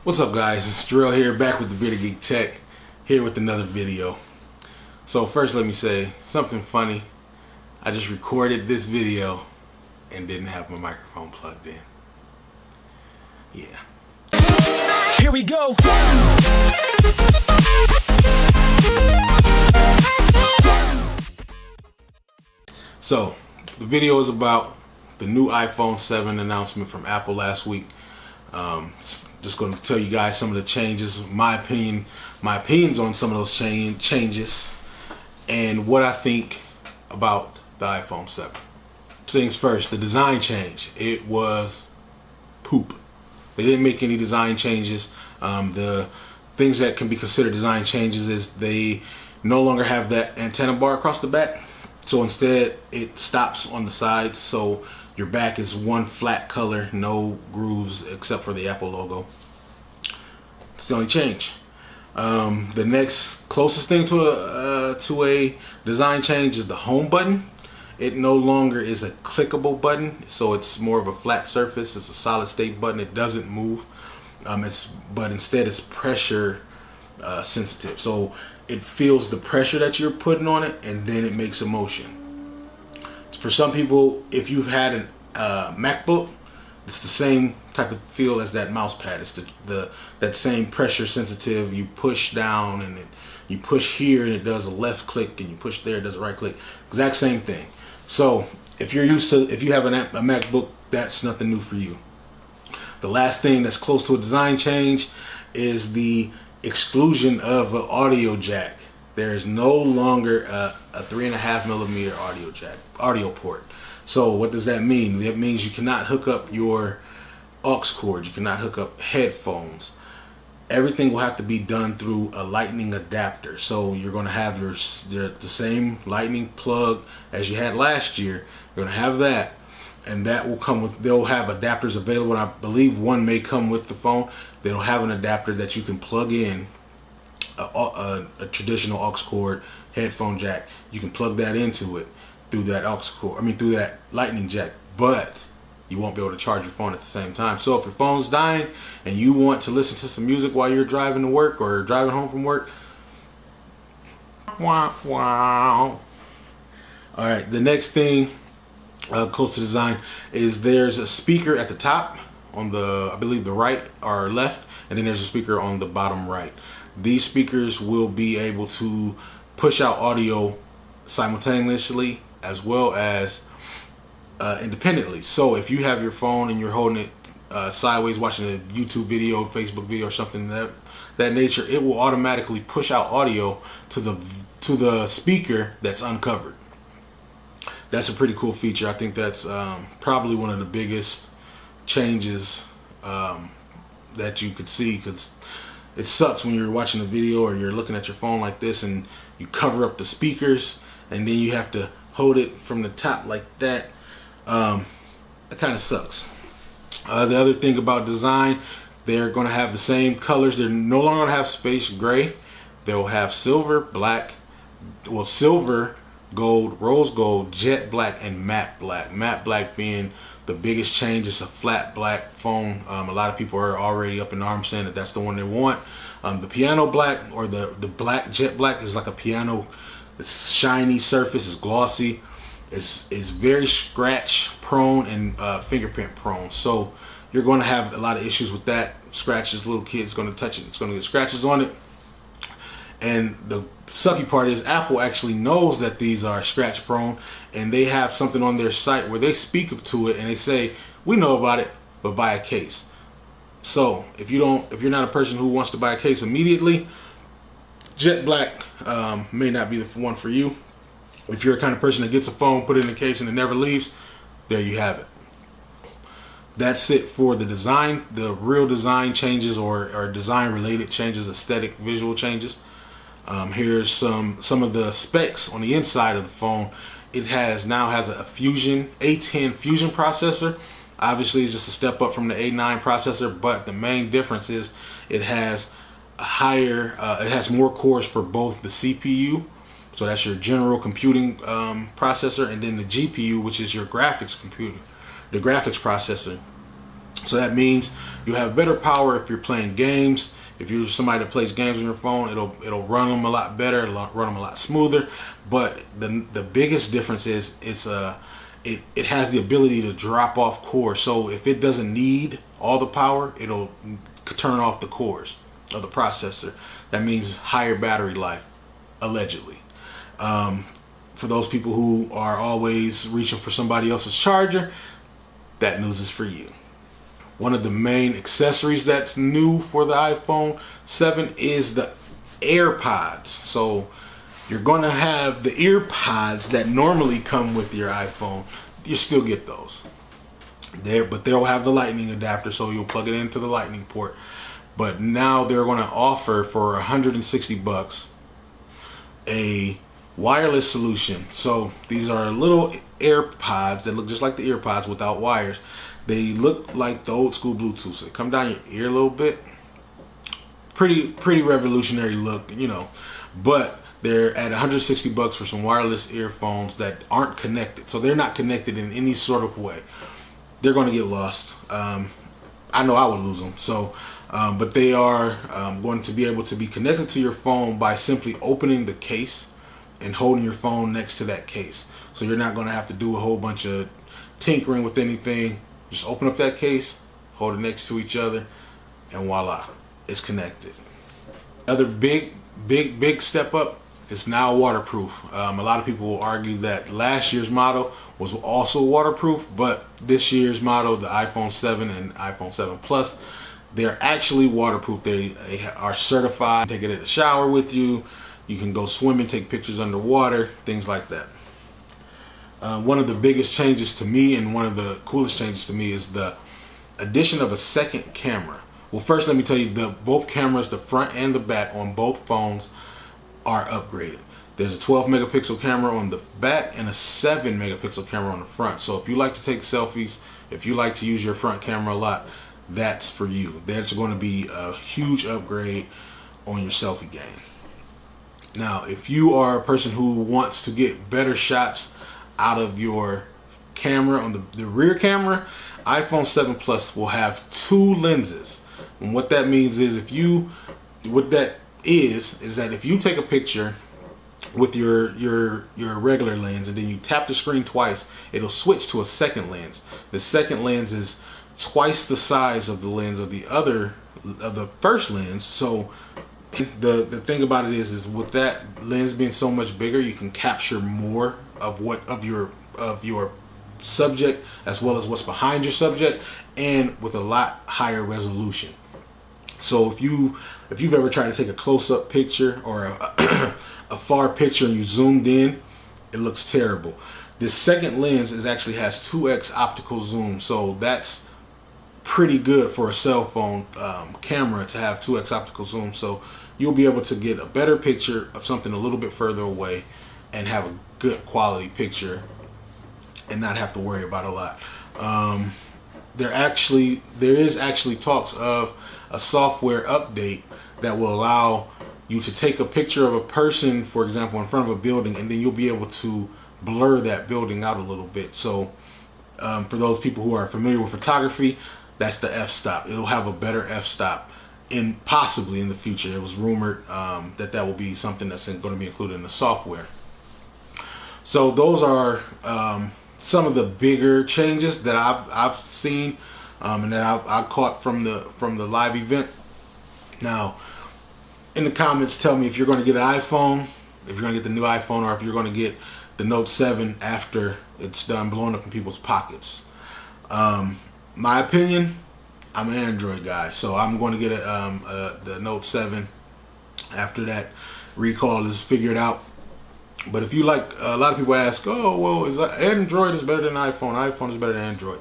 What's up, guys? It's Drill here, back with the Bearded Geek Tech, here with another video. So first let me say something funny. I just recorded this video and didn't have my microphone plugged in. Yeah. Here we go. So the video is about the new iPhone 7 announcement from Apple last week. Just going to tell you guys some of the changes, my opinions on some of those changes, and what I think about the iPhone 7. Things first, the design change. It was poop. They didn't make any design changes. The things that can be considered design changes is they no longer have that antenna bar across the back. So instead, it stops on the sides. So your back is one flat color, no grooves except for the Apple logo. It's the only change. The next closest thing to a design change is the home button. It no longer is a clickable button, so it's more of a flat surface. It's a solid state button. It doesn't move. But instead it's pressure sensitive. So it feels the pressure that you're putting on it, and then it makes a motion. For some people, if you've had a MacBook, it's the same type of feel as that mouse pad. It's that same pressure sensitive. You push down and you push here and it does a left click, and you push there, it does a right click. Exact same thing. So if you have a MacBook, that's nothing new for you. The last thing that's close to a design change is the exclusion of an audio jack. There is no longer a 3.5mm audio port. So what does that mean? That means you cannot hook up your aux cord. You cannot hook up headphones. Everything will have to be done through a lightning adapter. So you're going to have the same lightning plug as you had last year. You're going to have that, and that will come with, they'll have adapters available. I believe one may come with the phone. They'll have an adapter that you can plug in a traditional aux cord headphone jack. You can plug that into it through that through that lightning jack, but you won't be able to charge your phone at the same time. So if your phone's dying and you want to listen to some music while you're driving to work or driving home from work, wow. All right, the next thing close to design is there's a speaker at the top on the, I believe, the right or left, and then there's a speaker on the bottom right. These speakers will be able to push out audio simultaneously as well as independently. So if you have your phone and you're holding it sideways, watching a YouTube video, Facebook video, or something that nature, it will automatically push out audio to the speaker that's uncovered. That's a pretty cool feature. I think that's probably one of the biggest changes that you could see, because it sucks when you're watching a video or you're looking at your phone like this and you cover up the speakers and then you have to hold it from the top like that. It kind of sucks. The other thing about design, they're going to have the same colors. They're no longer going to have space gray. They'll have silver, black, silver, gold, rose gold, jet black, and matte black. Matte black being the biggest change. It's a flat black phone. A lot of people are already up in arms saying that that's the one they want. The piano black, or the black jet black, is like a piano. It's shiny surface. It's glossy. It's very scratch prone and fingerprint prone. So you're going to have a lot of issues with that. Scratches, little kids going to touch it, it's going to get scratches on it. And the sucky part is Apple actually knows that these are scratch prone, and they have something on their site where they speak up to it and they say, we know about it, but buy a case. So if you're not a person who wants to buy a case immediately, jet black may not be the one for you. If you're the kind of person that gets a phone, put it in a case, and it never leaves, there you have it. That's it for the design, the real design changes or design related changes, aesthetic, visual changes. Here's some of the specs on the inside of the phone. It now has a A10 Fusion processor. Obviously, it's just a step up from the A9 processor, but the main difference is it has it has more cores for both the CPU, so that's your general computing processor, and then the GPU, which is your graphics computer, the graphics processor. So that means you have better power if you're playing games. If you're somebody that plays games on your phone, it'll run them a lot better, it'll run them a lot smoother. But the biggest difference is it has the ability to drop off cores. So if it doesn't need all the power, it'll turn off the cores of the processor. That means higher battery life, allegedly. For those people who are always reaching for somebody else's charger, that news is for you. One of the main accessories that's new for the iPhone 7 is the AirPods. So you're going to have the earpods that normally come with your iPhone. You still get those there, but they'll have the lightning adapter, so you'll plug it into the lightning port. But now they're going to offer for $160 a wireless solution. So these are little AirPods that look just like the earpods without wires. They look like the old school Bluetooth. They come down your ear a little bit. Pretty revolutionary look, you know. But they're at $160 for some wireless earphones that aren't connected. So they're not connected in any sort of way. They're going to get lost. I know I would lose them. So, but they are going to be able to be connected to your phone by simply opening the case and holding your phone next to that case. So you're not going to have to do a whole bunch of tinkering with anything. Just open up that case, hold it next to each other, and voila, it's connected. Another big step up is now waterproof. A lot of people will argue that last year's model was also waterproof, but this year's model, the iPhone 7 and iPhone 7 Plus, they're actually waterproof. They are certified. Take it in the shower with you. You can go swimming, take pictures underwater, things like that. One of the biggest changes to me and one of the coolest changes to me is the addition of a second camera. Well, first let me tell you, both cameras, the front and the back on both phones, are upgraded. There's a 12 megapixel camera on the back and a 7 megapixel camera on the front. So if you like to take selfies, if you like to use your front camera a lot, that's for you. That's going to be a huge upgrade on your selfie game. Now, if you are a person who wants to get better shots out of your camera on the rear camera, iPhone 7 Plus will have 2 lenses. And what that means is that if you take a picture with your regular lens and then you tap the screen twice, it'll switch to a second lens. The second lens is twice the size of the lens of the first lens. So the thing about it is with that lens being so much bigger, you can capture more of your subject as well as what's behind your subject, and with a lot higher resolution. So if you've ever tried to take a close-up picture or a far picture and you zoomed in, it looks terrible. This second lens actually has 2x optical zoom, so that's pretty good for a cell phone camera to have 2x optical zoom. So you'll be able to get a better picture of something a little bit further away and have a good quality picture and not have to worry about a lot. There is actually talks of a software update that will allow you to take a picture of a person, for example, in front of a building, and then you'll be able to blur that building out a little bit. So for those people who are familiar with photography, that's the f-stop. It'll have a better f-stop possibly in the future. It was rumored that will be something that's going to be included in the software. So those are some of the bigger changes that I've seen and that I caught from the live event. Now, in the comments, tell me if you're going to get an iPhone, if you're going to get the new iPhone, or if you're going to get the Note 7 after it's done blowing up in people's pockets. My opinion, I'm an Android guy, so I'm going to get the Note 7 after that recall is figured out. But if you like, a lot of people ask, oh, well, is Android is better than iPhone? iPhone is better than Android.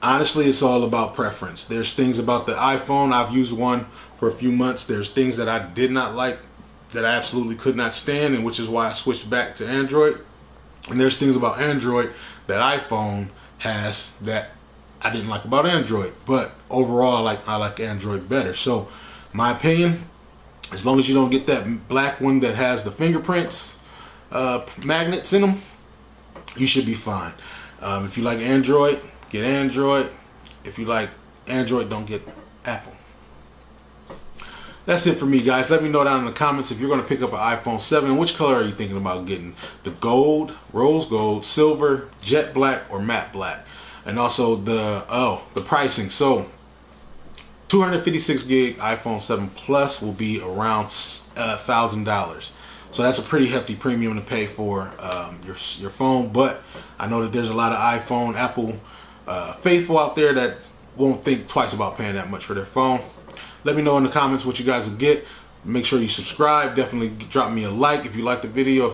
Honestly, it's all about preference. There's things about the iPhone. I've used one for a few months. There's things that I did not like, that I absolutely could not stand, and which is why I switched back to Android. And there's things about Android that iPhone has that I didn't like about Android. But overall, I like Android better. So, my opinion, as long as you don't get that black one that has the fingerprints, magnets in them, you should be fine. If you like Android, get Android. If you like Android, don't get Apple. That's it for me, guys. Let me know down in the comments if you're going to pick up an iPhone 7. Which color are you thinking about getting? The gold, rose gold, silver, jet black, or matte black? And also the pricing. So 256 gig iPhone 7 Plus will be around $1,000. So that's a pretty hefty premium to pay for your phone. But I know that there's a lot of iPhone, Apple faithful out there that won't think twice about paying that much for their phone. Let me know in the comments what you guys will get. Make sure you subscribe. Definitely drop me a like if you like the video.